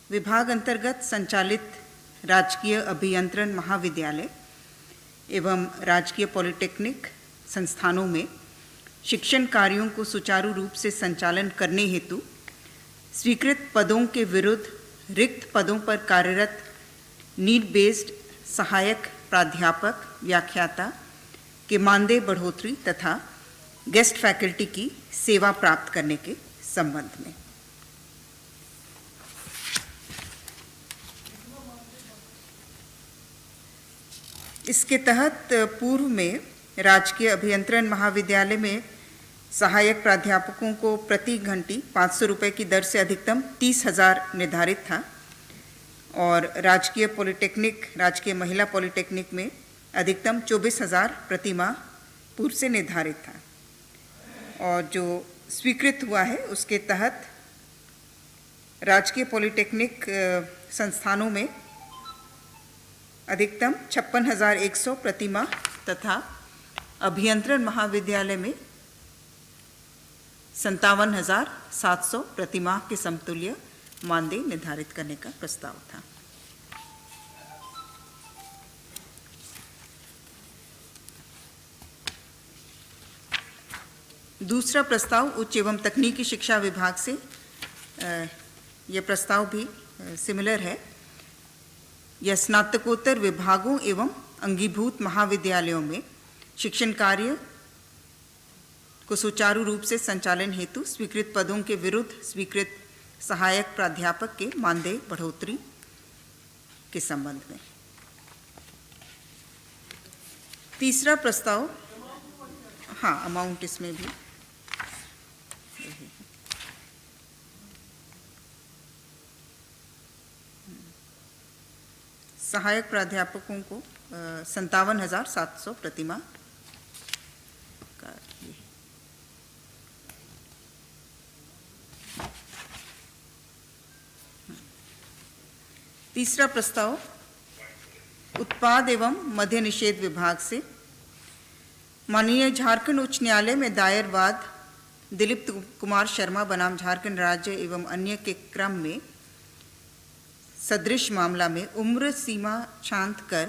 विभाग अंतर्गत संचालित राजकीय अभियंत्रण महाविद्यालय एवं राजकीय पॉलिटेक्निक संस्थानों में शिक्षण कार्यों को सुचारू रूप से संचालन करने हेतु स्वीकृत पदों के विरुद्ध रिक्त पदों पर कार्यरत नीड बेस्ड सहायक प्राध्यापक व्याख्याता के मानदेय बढ़ोतरी तथा गेस्ट फैकल्टी की सेवा प्राप्त करने के संबंध में। इसके तहत पूर्व में राजकीय अभियंत्रण महाविद्यालय में सहायक प्राध्यापकों को प्रति घंटी 500 रुपये की दर से अधिकतम 30,000 निर्धारित था और राजकीय महिला पॉलिटेक्निक में अधिकतम 24,000 प्रति माह पूर्व से निर्धारित था। और जो स्वीकृत हुआ है उसके तहत राजकीय पॉलिटेक्निक संस्थानों में अधिकतम 56,100 प्रति माह तथा अभियंत्रण महाविद्यालय में 57,700 प्रति माह के समतुल्य मानदेय निर्धारित करने का प्रस्ताव था। दूसरा प्रस्ताव उच्च एवं तकनीकी शिक्षा विभाग से यह प्रस्ताव भी सिमिलर है। यह स्नातकोत्तर विभागों एवं अंगीभूत महाविद्यालयों में शिक्षण कार्य को सुचारू रूप से संचालन हेतु स्वीकृत पदों के विरुद्ध स्वीकृत सहायक प्राध्यापक के मानदेय बढ़ोतरी के संबंध में। तीसरा प्रस्ताव, हाँ, अमाउंट इसमें भी सहायक प्राध्यापकों को 57,700 प्रति माह का। तीसरा प्रस्ताव उत्पाद एवं मद्य निषेध विभाग से माननीय झारखंड उच्च न्यायालय में दायर वाद दिलीप कुमार शर्मा बनाम झारखंड राज्य एवं अन्य के क्रम में सदृश मामला में उम्र सीमा शांत कर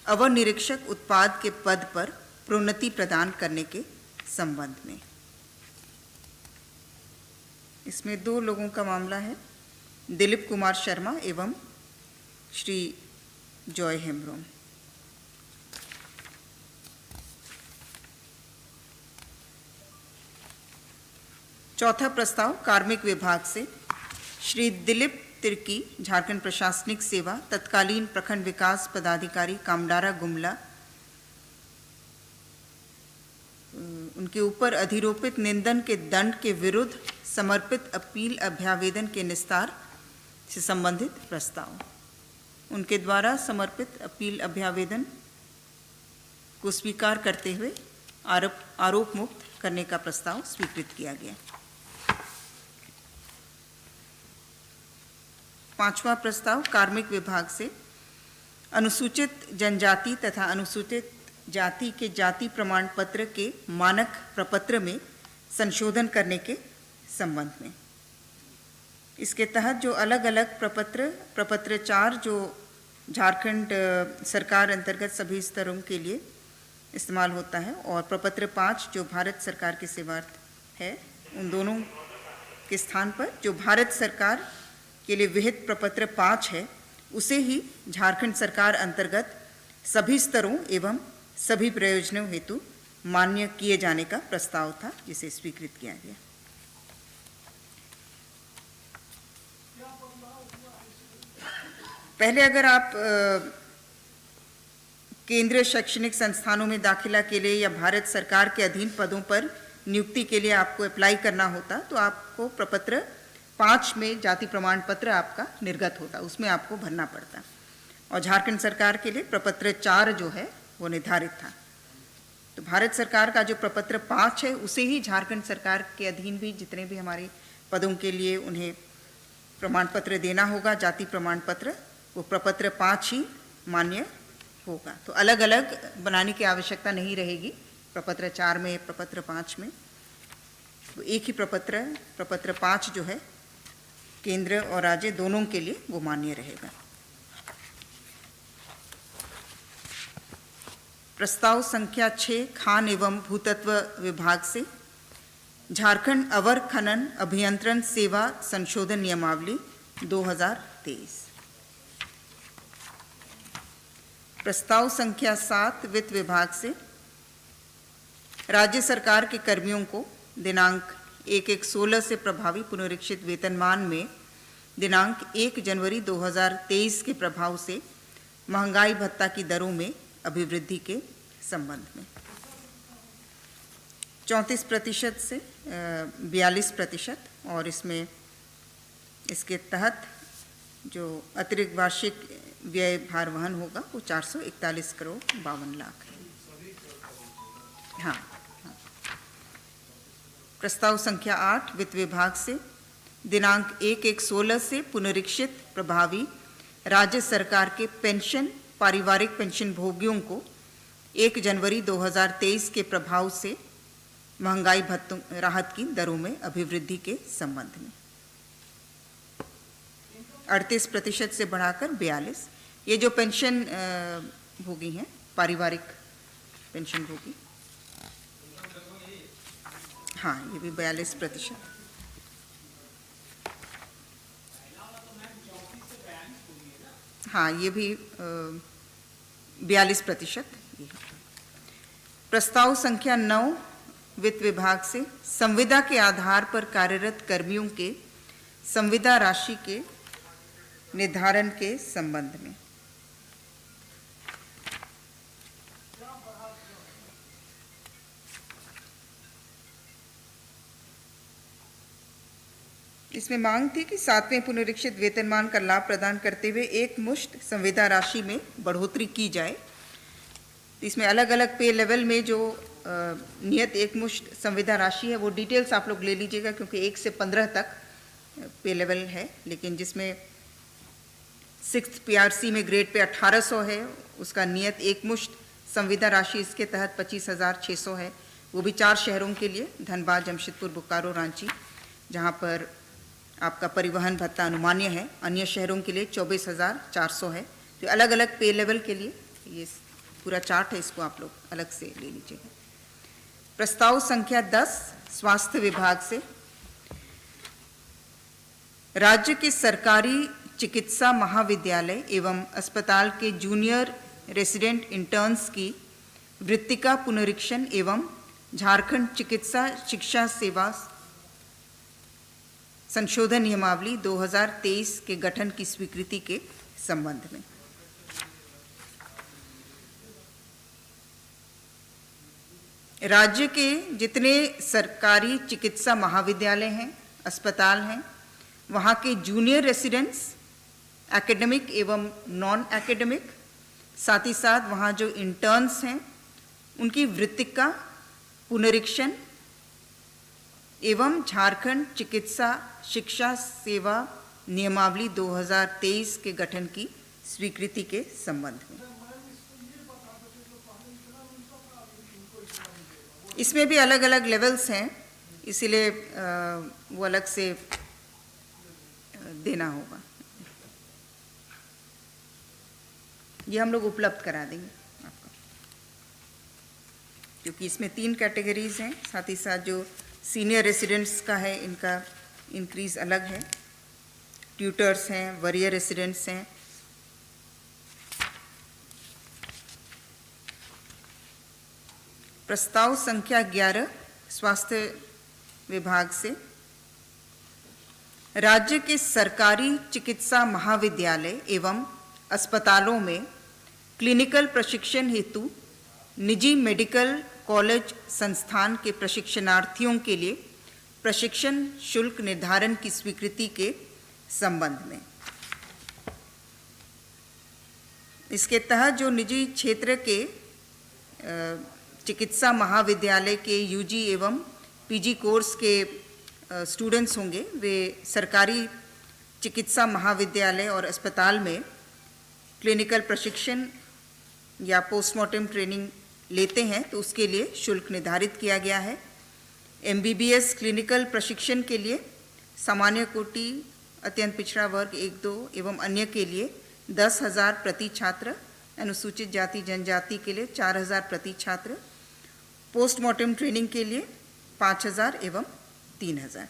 अवर निरीक्षक उत्पाद के पद पर प्रोन्नति प्रदान करने के संबंध में। इसमें 2 लोगों का मामला है, दिलीप कुमार शर्मा एवं श्री जॉय हेम्ब्रोम। चौथा प्रस्ताव कार्मिक विभाग से श्री दिलीप तिर्की झारखंड प्रशासनिक सेवा तत्कालीन प्रखंड विकास पदाधिकारी कामडारा गुमला, उनके ऊपर अधिरोपित निंदन के दंड के विरुद्ध समर्पित अपील अभ्यावेदन के निस्तार से संबंधित प्रस्ताव। उनके द्वारा समर्पित अपील अभ्यावेदन को स्वीकार करते हुए आरोप मुक्त करने का प्रस्ताव स्वीकृत किया गया। पांचवा प्रस्ताव कार्मिक विभाग से अनुसूचित जनजाति तथा अनुसूचित जाति के जाति प्रमाण पत्र के मानक प्रपत्र में संशोधन करने के संबंध में। इसके तहत जो अलग अलग प्रपत्र 4 जो झारखंड सरकार अंतर्गत सभी स्तरों के लिए इस्तेमाल होता है और प्रपत्र 5 जो भारत सरकार के सेवार्थ है, उन दोनों के स्थान पर जो भारत सरकार के लिए विहित प्रपत्र 5 है उसे ही झारखंड सरकार अंतर्गत सभी स्तरों एवं सभी प्रयोजनों हेतु मान्य किए जाने का प्रस्ताव था, जिसे स्वीकृत किया गया। पहले अगर आप केंद्रीय शैक्षणिक संस्थानों में दाखिला के लिए या भारत सरकार के अधीन पदों पर नियुक्ति के लिए आपको अप्लाई करना होता तो आपको प्रपत्र 5 में जाति प्रमाण पत्र आपका निर्गत होता, उसमें आपको भरना पड़ता। और झारखंड सरकार के लिए प्रपत्र 4 जो है वो निर्धारित था। तो भारत सरकार का जो प्रपत्र 5 है उसे ही झारखंड सरकार के अधीन भी जितने भी हमारे पदों के लिए उन्हें प्रमाण पत्र देना होगा, जाति प्रमाण पत्र, वो प्रपत्र 5 ही मान्य होगा। तो अलग अलग बनाने की आवश्यकता नहीं रहेगी, प्रपत्र 4 में, प्रपत्र 5 में। तो एक ही प्रपत्र 5 जो है केंद्र और राज्य दोनों के लिए वो मान्य रहेगा। प्रस्ताव संख्या 6 खान एवं भूतत्व विभाग से झारखंड अवर खनन अभियंत्रण सेवा संशोधन नियमावली 2023। प्रस्ताव संख्या 7 वित्त विभाग से राज्य सरकार के कर्मियों को दिनांक 1/1/16 से प्रभावी पुनरीक्षित वेतनमान में दिनांक 1 जनवरी 2023 के प्रभाव से महंगाई भत्ता की दरों में अभिवृद्धि के संबंध में 34% से 42%, और इसमें इसके तहत जो अतिरिक्त वार्षिक व्यय भार वहन होगा वो 441 करोड़ 52 लाख है। हाँ। प्रस्ताव संख्या 8 वित्त विभाग से दिनांक 1/1/16 से पुनरीक्षित प्रभावी राज्य सरकार के पेंशन पारिवारिक पेंशन भोगियों को 1 जनवरी 2023 के प्रभाव से महंगाई भत्तों राहत की दरों में अभिवृद्धि के संबंध में 38% से बढ़ाकर 42। ये जो पेंशन भोगी हैं, पारिवारिक पेंशन भोगी, हाँ, ये भी 42%। हाँ, ये भी 42%। प्रस्ताव संख्या 9 वित्त विभाग से संविदा के आधार पर कार्यरत कर्मियों के संविदा राशि के निर्धारण के संबंध में इसमें मांग थी कि 7वें पुनरीक्षित वेतनमान का लाभ प्रदान करते हुए एक मुश्त संविदा राशि में बढ़ोतरी की जाए। इसमें अलग अलग पे लेवल में जो नियत एक मुश्त संविदा राशि है वो डिटेल्स आप लोग ले लीजिएगा, क्योंकि 1 से 15 तक पे लेवल है, लेकिन जिसमें 6th PRC में ग्रेड पे 1800 है, उसका नियत एक मुश्त संविदा राशि इसके तहत 25,600 है। वो भी 4 शहरों के लिए, धनबाद, जमशेदपुर, बोकारो, रांची, जहाँ पर आपका परिवहन भत्ता अनुमान्य है। अन्य शहरों के लिए 24,400 है। तो अलग अलग पे लेवल के लिए ये पूरा चार्ट है, इसको आप लोग अलग से ले लीजिएगा। प्रस्ताव संख्या 10 स्वास्थ्य विभाग से राज्य के सरकारी चिकित्सा महाविद्यालय एवं अस्पताल के जूनियर रेसिडेंट इंटर्न्स की वृत्तिका पुनरीक्षण एवं झारखंड चिकित्सा शिक्षा सेवा संशोधन नियमावली 2023 के गठन की स्वीकृति के संबंध में राज्य के जितने सरकारी चिकित्सा महाविद्यालय हैं, अस्पताल हैं, वहाँ के जूनियर रेसिडेंट्स, एकेडमिक एवं नॉन एकेडमिक, साथ ही साथ वहाँ जो इंटर्न्स हैं, उनकी वृत्तिका पुनरीक्षण एवं झारखंड चिकित्सा शिक्षा सेवा नियमावली 2023 के गठन की स्वीकृति के संबंध में इसमें भी अलग अलग लेवल्स हैं, इसीलिए वो अलग से देना होगा। ये हम लोग उपलब्ध करा देंगे आपको, क्योंकि इसमें 3 कैटेगरीज हैं। साथ ही साथ जो सीनियर रेसिडेंट्स का है, इनका इंक्रीज अलग है, ट्यूटर्स हैं, वरीयर रेसिडेंट्स हैं। प्रस्ताव संख्या 11 स्वास्थ्य विभाग से राज्य के सरकारी चिकित्सा महाविद्यालय एवं अस्पतालों में क्लिनिकल प्रशिक्षण हेतु निजी मेडिकल कॉलेज संस्थान के प्रशिक्षणार्थियों के लिए प्रशिक्षण शुल्क निर्धारण की स्वीकृति के संबंध में इसके तहत जो निजी क्षेत्र के चिकित्सा महाविद्यालय के यूजी एवं पीजी कोर्स के स्टूडेंट्स होंगे, वे सरकारी चिकित्सा महाविद्यालय और अस्पताल में क्लिनिकल प्रशिक्षण या पोस्टमार्टम ट्रेनिंग लेते हैं तो उसके लिए शुल्क निर्धारित किया गया है। MBBS क्लिनिकल प्रशिक्षण के लिए सामान्य कोटि, अत्यंत पिछड़ा वर्ग 1-2 एवं अन्य के लिए 10,000 प्रति छात्र, अनुसूचित जाति जनजाति के लिए 4,000 प्रति छात्र, पोस्टमार्टम ट्रेनिंग के लिए 5,000 एवं 3,000।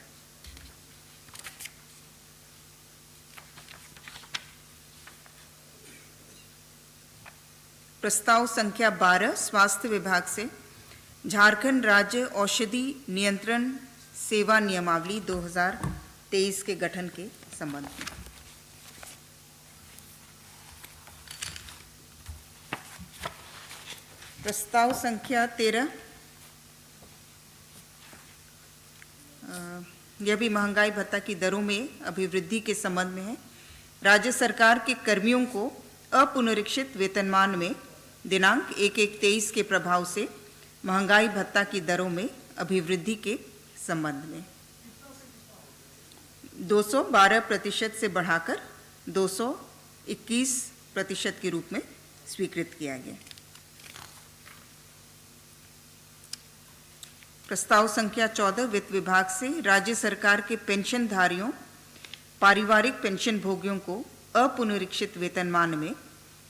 प्रस्ताव संख्या 12 स्वास्थ्य विभाग से झारखंड राज्य औषधि नियंत्रण सेवा नियमावली 2023 के गठन के संबंध में। प्रस्ताव संख्या 13 यह भी महंगाई भत्ता की दरों में अभिवृद्धि के संबंध में है। राज्य सरकार के कर्मियों को अपुनरीक्षित वेतनमान में दिनांक 1/1/23 के प्रभाव से महंगाई भत्ता की दरों में अभिवृद्धि के संबंध में 212% से बढ़ाकर 221% के रूप में स्वीकृत किया गया। प्रस्ताव संख्या 14 वित्त विभाग से राज्य सरकार के पेंशनधारियों, पारिवारिक पेंशन भोगियों को अपुनरीक्षित वेतनमान में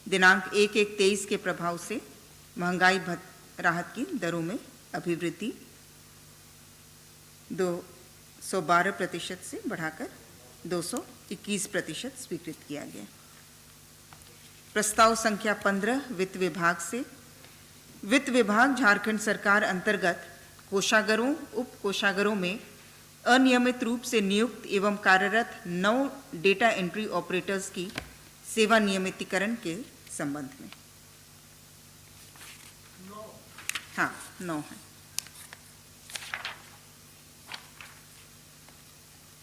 दिनांक 1/1/23 के प्रभाव से महंगाई राहत की दरों में अभिवृद्धि 212% से बढ़ाकर 221% स्वीकृत किया गया। प्रस्ताव संख्या 15 वित्त विभाग से वित्त विभाग झारखंड सरकार अंतर्गत कोषागारों, उप कोषागारों में अनियमित रूप से नियुक्त एवं कार्यरत 9 डेटा एंट्री ऑपरेटर्स की सेवा नियमितीकरण के संबंध में। हाँ, 9 है।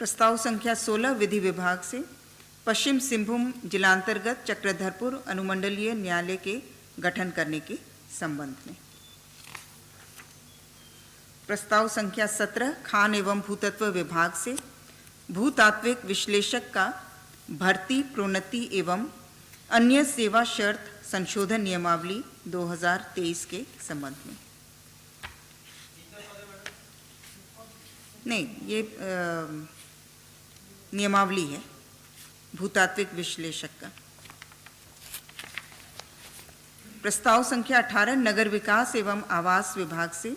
प्रस्ताव संख्या 16 विधि विभाग से पश्चिम सिंहभूम जिलांतर्गत चक्रधरपुर अनुमंडलीय न्यायालय के गठन करने के संबंध में। प्रस्ताव संख्या 17 खान एवं भूतत्व विभाग से भूतात्विक विश्लेषक का भर्ती, प्रोन्नति एवं अन्य सेवा शर्त संशोधन नियमावली 2023 के संबंध में। नहीं, ये नियमावली है भूतात्विक विश्लेषक का। प्रस्ताव संख्या 18 नगर विकास एवं आवास विभाग से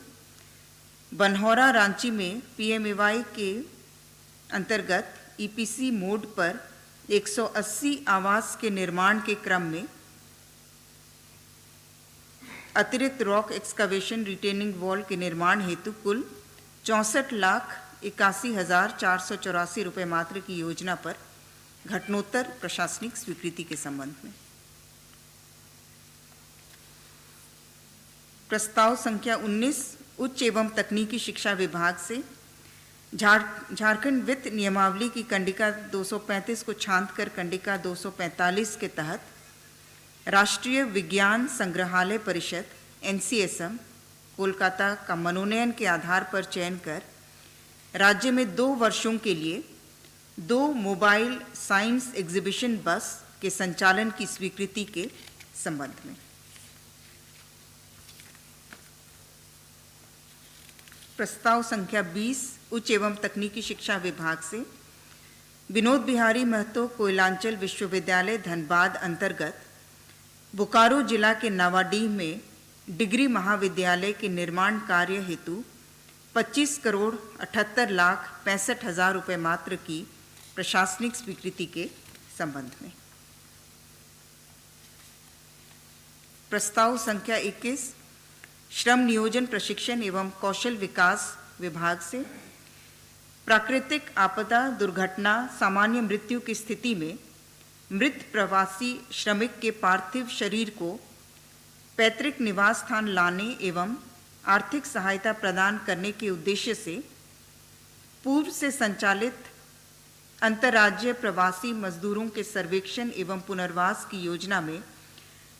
बनहौरा रांची में PMAY के अंतर्गत EPC मोड पर 180 आवास के निर्माण के क्रम में अतिरिक्त रॉक एक्सकवेशन रिटेनिंग वॉल के निर्माण हेतु कुल 64,81,484 रुपये मात्र की योजना पर घटनोत्तर प्रशासनिक स्वीकृति के संबंध में। प्रस्ताव संख्या 19 उच्च एवं तकनीकी शिक्षा विभाग से झारखंड वित्त नियमावली की कंडिका 235 को छांटकर कंडिका 245 के तहत राष्ट्रीय विज्ञान संग्रहालय परिषद NCSM कोलकाता का मनोनयन के आधार पर चयन कर राज्य में 2 वर्षों के लिए 2 मोबाइल साइंस एग्जीबिशन बस के संचालन की स्वीकृति के संबंध में। प्रस्ताव संख्या 20 उच्च एवं तकनीकी शिक्षा विभाग से विनोद बिहारी महतो कोयलांचल विश्वविद्यालय धनबाद अंतर्गत बोकारो जिला के नावाडीह में डिग्री महाविद्यालय के निर्माण कार्य हेतु 25,78,65,000 रुपये मात्र की प्रशासनिक स्वीकृति के संबंध में। प्रस्ताव संख्या 21 श्रम नियोजन प्रशिक्षण एवं कौशल विकास विभाग से प्राकृतिक आपदा, दुर्घटना, सामान्य मृत्यु की स्थिति में मृत प्रवासी श्रमिक के पार्थिव शरीर को पैतृक निवास स्थान लाने एवं आर्थिक सहायता प्रदान करने के उद्देश्य से पूर्व से संचालित अंतर्राज्यीय प्रवासी मजदूरों के सर्वेक्षण एवं पुनर्वास की योजना में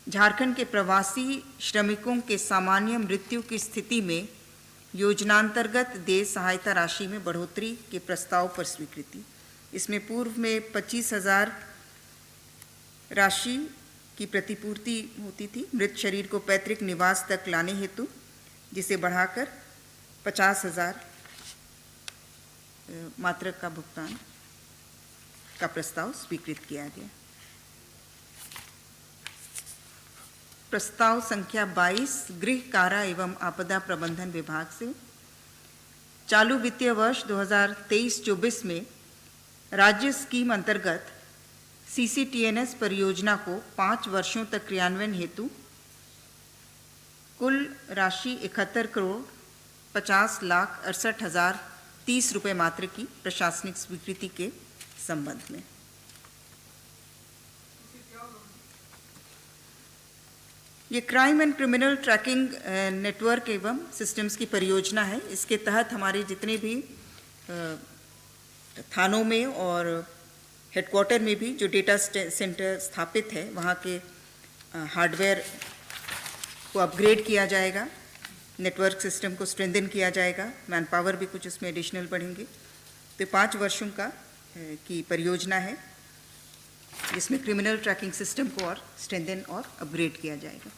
झारखंड के प्रवासी श्रमिकों के सामान्य मृत्यु की स्थिति में योजनांतर्गत देय सहायता राशि में बढ़ोतरी के प्रस्ताव पर स्वीकृति। इसमें पूर्व में 25,000 राशि की प्रतिपूर्ति होती थी मृत शरीर को पैतृक निवास तक लाने हेतु, जिसे बढ़ाकर 50,000 मात्रक का भुगतान का प्रस्ताव स्वीकृत किया गया। प्रस्ताव संख्या 22 गृह कारा एवं आपदा प्रबंधन विभाग से चालू वित्तीय वर्ष 2023-24 में राज्य स्कीम अंतर्गत CCTNS परियोजना को 5 वर्षों तक क्रियान्वयन हेतु कुल राशि 71,50,68,030 रुपये मात्र की प्रशासनिक स्वीकृति के संबंध में। ये crime and criminal tracking network एवं सिस्टम्स की परियोजना है। इसके तहत हमारे जितने भी थानों में और हेडक्वार्टर में भी जो डेटा सेंटर स्थापित है, वहाँ के हार्डवेयर को अपग्रेड किया जाएगा, नेटवर्क सिस्टम को स्ट्रेंथन किया जाएगा, मैन पावर भी कुछ उसमें एडिशनल बढ़ेंगे। तो 5 वर्षों का की परियोजना है, जिसमें क्रिमिनल ट्रैकिंग सिस्टम को और स्ट्रेंथन और अपग्रेड किया जाएगा।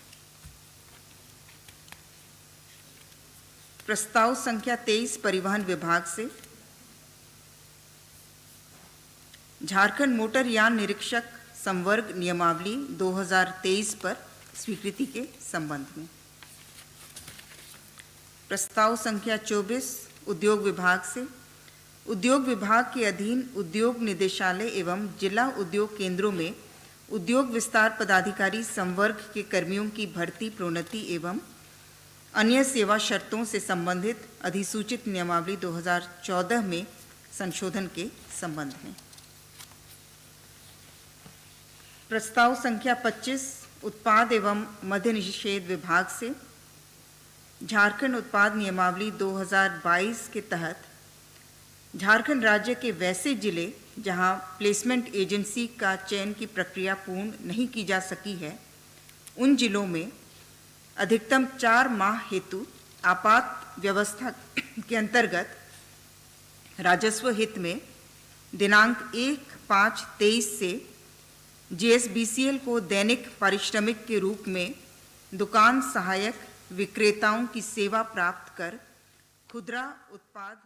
प्रस्ताव संख्या 23 परिवहन विभाग से झारखंड मोटर यान निरीक्षक संवर्ग नियमावली 2023 पर स्वीकृति के संबंध में। प्रस्ताव संख्या 24 उद्योग विभाग से उद्योग विभाग के अधीन उद्योग निदेशालय एवं जिला उद्योग केंद्रों में उद्योग विस्तार पदाधिकारी संवर्ग के कर्मियों की भर्ती, प्रोन्नति एवं अन्य सेवा शर्तों से संबंधित अधिसूचित नियमावली 2014 में संशोधन के संबंध में। प्रस्ताव संख्या 25 उत्पाद एवं मद्य निषेध विभाग से झारखंड उत्पाद नियमावली 2022 के तहत झारखंड राज्य के वैसे जिले जहां प्लेसमेंट एजेंसी का चयन की प्रक्रिया पूर्ण नहीं की जा सकी है, उन जिलों में अधिकतम 4 माह हेतु आपात व्यवस्था के अंतर्गत राजस्व हित में दिनांक 1/5/23 से JSBCL को दैनिक पारिश्रमिक के रूप में दुकान सहायक विक्रेताओं की सेवा प्राप्त कर खुदरा उत्पाद